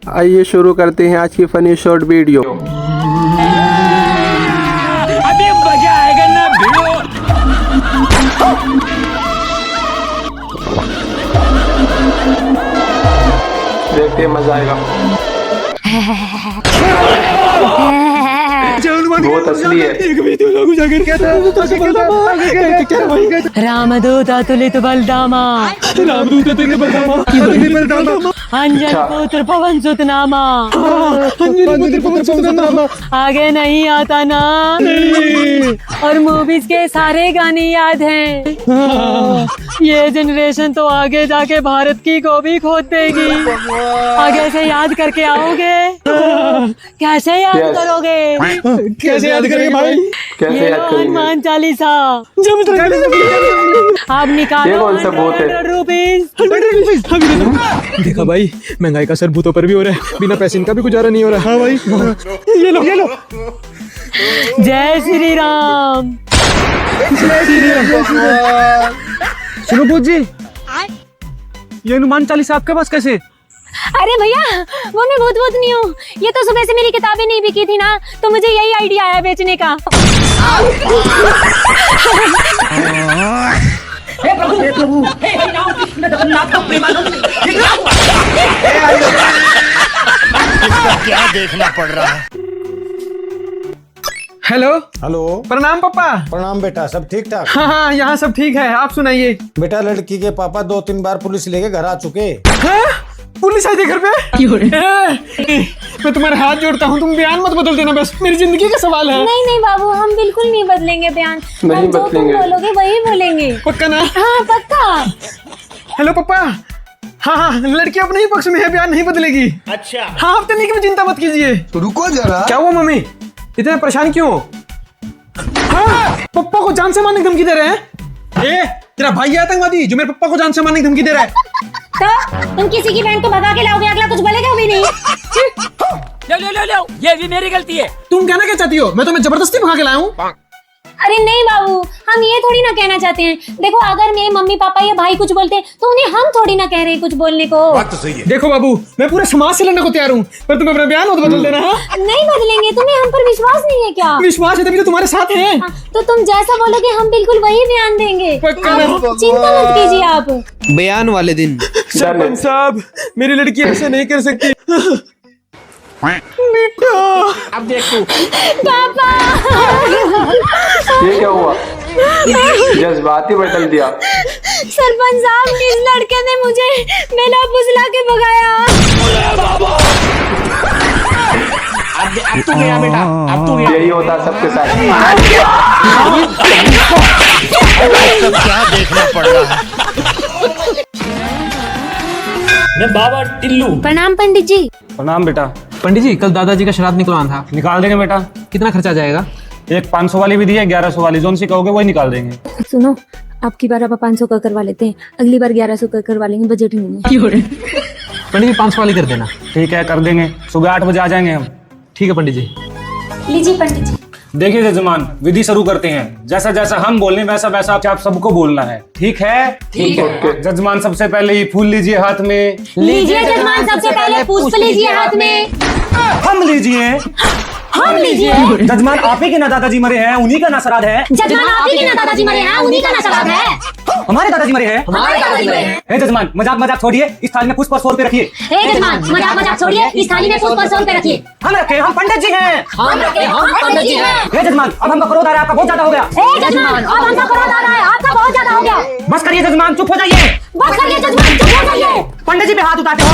आइए शुरू करते हैं आज की फनी शॉर्ट वीडियो। अभी मजा आएगा ना भिड़ो। देखते हैं मजा आएगा। बहुत असली है। रामदूत अतुलित बलदामा अंजन पुत्र पवन सुत नामा आगे नहीं आता ना। और मूवीज के सारे गाने याद हैं। ये जनरेशन तो आगे जाके भारत की को भी खोद देगी। आगे से याद करके आओगे? कैसे याद करोगे? कैसे याद करेंगे भाई? कैसे याद करेंगे? हनुमान चालीसा आप निकालो 100 रुपीज। देखा भाई, महंगाई का असर भूतों पर भी हो रहा है। बिना पैसे इनका भी गुजारा नहीं हो रहा। हाँ भाई, ये लो ये लो। जय श्री राम। सुनो भूत जी, ये हनुमान चालीसा आपके पास कैसे? अरे भैया, वो मैं भूत नहीं हूँ। ये तो सुबह से मेरी किताबें नहीं बिकी थी ना, तो मुझे यही आइडिया आया बेचने का। क्या देखना पड़ रहा है। हेलो हेलो, प्रणाम पापा। प्रणाम बेटा, सब ठीक ठाक? हाँ हाँ, यहाँ सब ठीक है। आप सुनाइए। बेटा, लड़की के पापा 2-3 बार पुलिस लेके घर आ चुके। पुलिस आई थी घर पे? मैं तुम्हारे हाथ जोड़ता हूँ, तुम बयान मत बदल देना, बस मेरी जिंदगी का सवाल है। नहीं नहीं बाबू, हम बिल्कुल नहीं बदलेंगे बयान। नहीं हम जो तुम बदलेंगे। बोलोगे वही बोलेंगे। पक्का ना? हाँ पक्का। हेलो पापा। हाँ हाँ, लड़की अपने ही पक्ष में है, बयान नहीं बदलेगी। अच्छा। हाँ, आप तनिक भी चिंता मत कीजिए। तो रुको जरा। क्या हुआ मम्मी, इतने परेशान क्यों हो? हाँ, पप्पा को जान से मारने की धमकी दे रहे हैं। ए, तेरा भाई है आतंकवादी जो मेरे पप्पा को जान से मारने की धमकी दे रहा है। तो तुम किसी की बहन को भगा के लाओगे, अगला कुछ बोलेगा भी नहीं। लो, ये भी मेरी गलती है। तुम कहना क्या चाहती हो? मैं तुम्हें जबरदस्ती भगा के लाया हूँ? अरे नहीं बाबू, हम ये थोड़ी ना कहना चाहते हैं। देखो, अगर मेरे मम्मी पापा या भाई कुछ बोलते तो उन्हें हम थोड़ी ना कह रहे कुछ बोलने को। बात तो सही है। देखो बाबू, मैं पूरे समाज से लड़ने को तैयार हूँ, पर तुम अपना बयान मत बदल देना। हाँ? नहीं बदलेंगे। तुम्हें हम पर विश्वास नहीं है क्या? विश्वास है तभी तो तुम्हारे साथ है। हाँ, तो तुम जैसा बोलोगे हम बिल्कुल वही बयान देंगे। पक्का आप ना? चिंता मत कीजिए आप। बयान वाले दिन सरपंच साहब, मेरी लड़की ऐसे नहीं कर सकती। अब देख तू। पापा। ये क्या हुआ? जज्बाती बदल दिया। सरपंच साहब, किस लड़के ने मुझे मेला फुसला के भगाया? अब तू गया बेटा, अब तू गया। यही होता सबके साथ। सब क्या देखना पड़ रहा है। मैं बाबा टिल्लू। प्रणाम पंडित जी। प्रणाम बेटा। पंडित जी, कल दादाजी का श्राद्ध निकलवाना था, निकाल देंगे बेटा। कितना खर्चा जाएगा? एक 500 वाली भी दी है, 1100 वाली, जोन सी कहोगे वही निकाल देंगे। सुनो, आपकी बार आप 500 का करवा लेते हैं, अगली बार 1100 का करवा लेंगे, बजट ही नहीं है। पंडित जी 500 वाली कर देना। ठीक है, कर देंगे। सुबह 8 बजे आ जाएंगे हम। ठीक है पंडित जी। लीजिए पंडित जी। देखिए जजमान, विधि शुरू करते हैं। जैसा जैसा हम बोलने वैसा वैसा आप सबको बोलना है। ठीक है? ठीक है। जजमान, सबसे पहले ये फूल लीजिए हाथ में। लीजिए जजमान, सबसे पहले पुष्प लीजिए हाथ में। हम लीजिए। हम लीजिए। जजमान, आप ही के ना दादाजी मरे हैं, उन्हीं का ना श्राद्ध है। जजमान, आप ही के ना दादाजी मरे हैं, उन्हीं का ना श्राद्ध है। हमारे दादाजी मरे हैं। हमारे दादाजी मरे हैं। हे जजमान, मजाक मजाक छोड़िए, इस थाली में पुष्प और 100 रुपए रखिए। हे जजमान, मजाक मजाक छोड़िए, इस थाली में पुष्प और 100 रुपए रखिए। हम रखे, हम पंडित जी हैं। हम रखे, हम पंडित जी हैं। हे जजमान, अब हमका क्रोध आ रहा है, आपका बहुत ज्यादा हो गया। हे जजमान, अब हमका क्रोध आ रहा है, आपका बहुत ज्यादा हो गया। बस करिए जजमान, चुप हो जाइए। बस करिए जजमान, चुप हो जाइए। पंडित जी पे हाथ उठाते हो।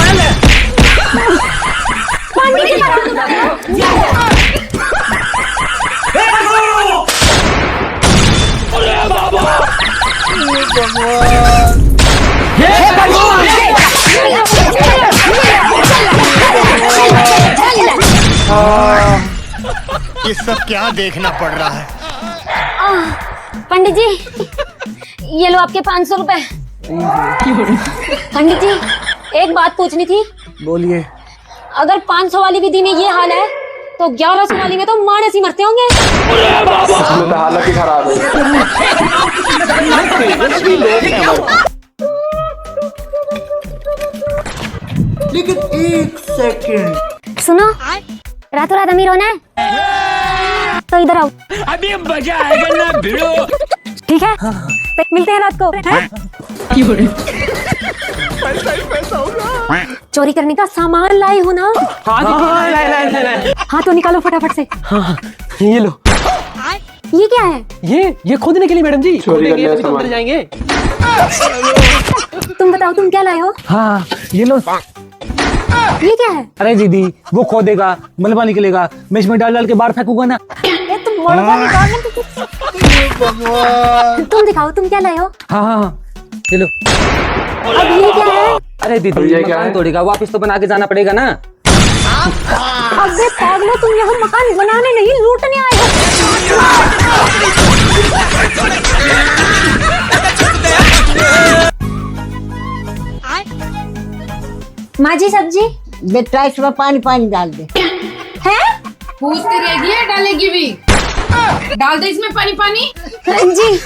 पंडित जी पर हाथ उठाते हो। ये सब क्या देखना पड़ रहा है। पंडित जी, ये लो आपके 500 रुपए। पंडित जी, एक बात पूछनी थी। बोलिए। अगर 500 वाली विधि में ये हाल है, तो 1100 वाली में तो मारे से मरते होंगे। इसमें तो हालत ही खराब है। लेकिन 1 सेकंड। सुनो, रातों रात अमीर होना है तो इधर आओ। अभी मजा आएगा ना भिड़ो। ठीक है, तो मिलते हैं रात को, हैं? चोरी करने का सामान लाई हो ना? हाँ लाए। हाँ तो निकालो फटाफट से। हाँ ये लो, ये क्या है? ये खोदने के लिए मैडम जी, चोरी खोदेंगे करने तभी का तो अंदर सामान। जाएंगे। तुम बताओ तुम क्या लाए हो? हाँ ये लो। ये क्या है? अरे दीदी वो खोदेगा, मलबा निकलेगा, मैं इसमें डाल डाल के बाहर फेंकूंगा ना। ये तुम मलबा निकालने तुम दिखाओ तुम क्या लाए हो? हाँ ये लो। अब ये क्या है? अरे अब दीदी ये क्या मकान है? तोड़ेगा, वापस तो बना के जाना पड़ेगा ना। अबे पागलो, तुम यहाँ मकान बनाने नहीं लूटने आए हो। माँ जी सब्जी बेटा इसमें पानी पानी डाल दे। है? पूछती रहेगी या डालेगी भी? डाल दे इसमें पानी पानी। जी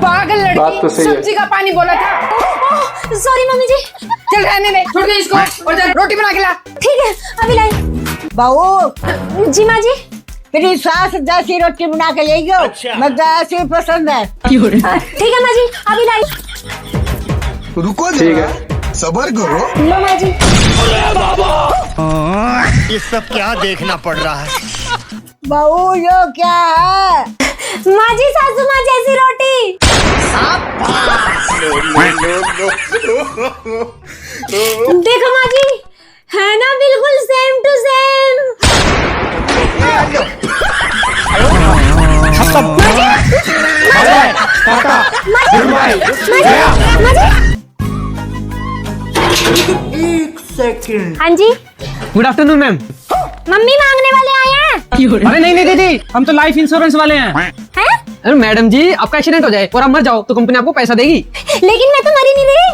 पागल बात लड़की, तो सही है। सब्जी का पानी बोला था। सॉरी मम्मी जी। चल रहने दे, छोड़ दे इसको और जा रोटी बना के ला। ठीक है अभी लाई। बहू जी माँ जी। तेरी सास जैसी रोटी बना के ले गयो, मुझे ऐसी पसंद है। ठीक है माँ जी अभी लाई। रुको ठीक है। सबर करो। लो माँ जी। ये सब क्या देखना पड़ रहा है। बहू यो क्या है? माँ जी सासू माँ जैसी रोटी। देखो माँ जी, है ना बिल्कुल सेम टू सेम। एक सेकंड। हाँ जी गुड आफ्टरनून मैम। मम्मी मांगने वाले आए हैं। अरे नहीं दीदी, हम तो लाइफ इंश्योरेंस वाले हैं। हैं? अरे मैडम जी आपका एक्सीडेंट हो जाए और आप मर जाओ तो कंपनी आपको पैसा देगी। लेकिन मैं तो मरी नहीं रही।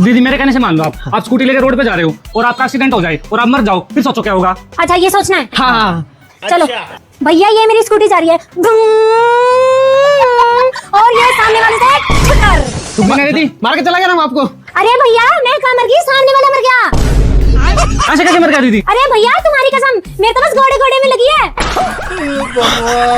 दीदी मेरे कहने से मान लो, आप स्कूटी लेकर रोड पे जा रहे हो और आपका एक्सीडेंट हो जाए और आप मर जाओ, फिर सोचो क्या होगा। अच्छा ये सोचना है। हाँ चलो भैया ये मेरी स्कूटी जा रही है और ये सामने वाले से ठुकर। तुम भी नहीं दीदी, मार के चला गया ना हम आपको। अरे भैया मैं कहाँ मर गई, सामने वाला मर गया। ऐसे कैसे मर गया दीदी? अरे भैया तुम्हारी कसम, मेरे तो बस घोड़े घोड़े में लगी है।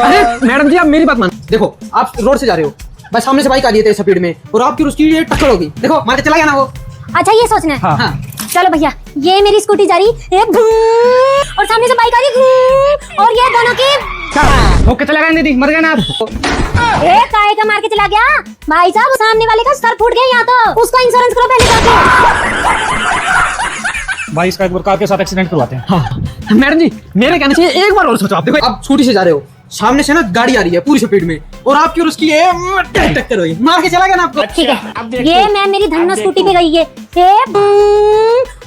अरे मैडम जी आप मेरी बात मान, देखो आप रोड से जा रहे हो, बस सामने से बाइक आ रही है तेज स्पीड में और आपकी उसकी ये टक्कर होगी, देखो मार के चला गया ना वो। अच्छा ये सोचना है। हाँ। चलो भैया ये मेरी स्कूटी जा रही है और सामने से बाइक आ रही और ये दोनों की ओके चला गया दीदी, मर गए ना आप। काहे का मार के चला गया भाई साहब, सामने वाले का सर फूट गया यहाँ तो उसका इंश्योरेंस करो पहले जाके। भाई इसका एक बार कार के साथ एक्सीडेंट करवाते हैं। हाँ मैडम जी मेरे कहने से एक बार और सोचो। आप देखो आप स्कूटी से जा रहे हो, सामने से ना गाड़ी आ रही है पूरी स्पीड में और आपकी और उसकी ये टक्कर हुई, मार के चला गया ना आपको। ठीक है ये मैं मेरी धन्नो स्कूटी पे गई है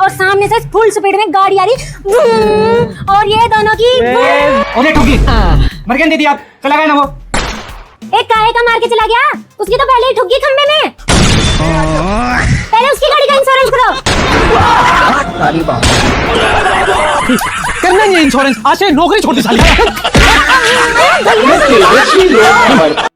और सामने से फुल स्पीड में गाड़ी आ रही और ये दोनों की और ये ठोकी, मर गए दीदी आप, चला गया ना वो। एक काहे का मार के चला गया, उसकी तो पहले ही ठुक गई खंबे में। पहले उसकी गाड़ी का इंश्योरेंस करो। करना नहीं इंश्योरेंस, आज से नौकरी छोड़ दी साली। Seriously, bro?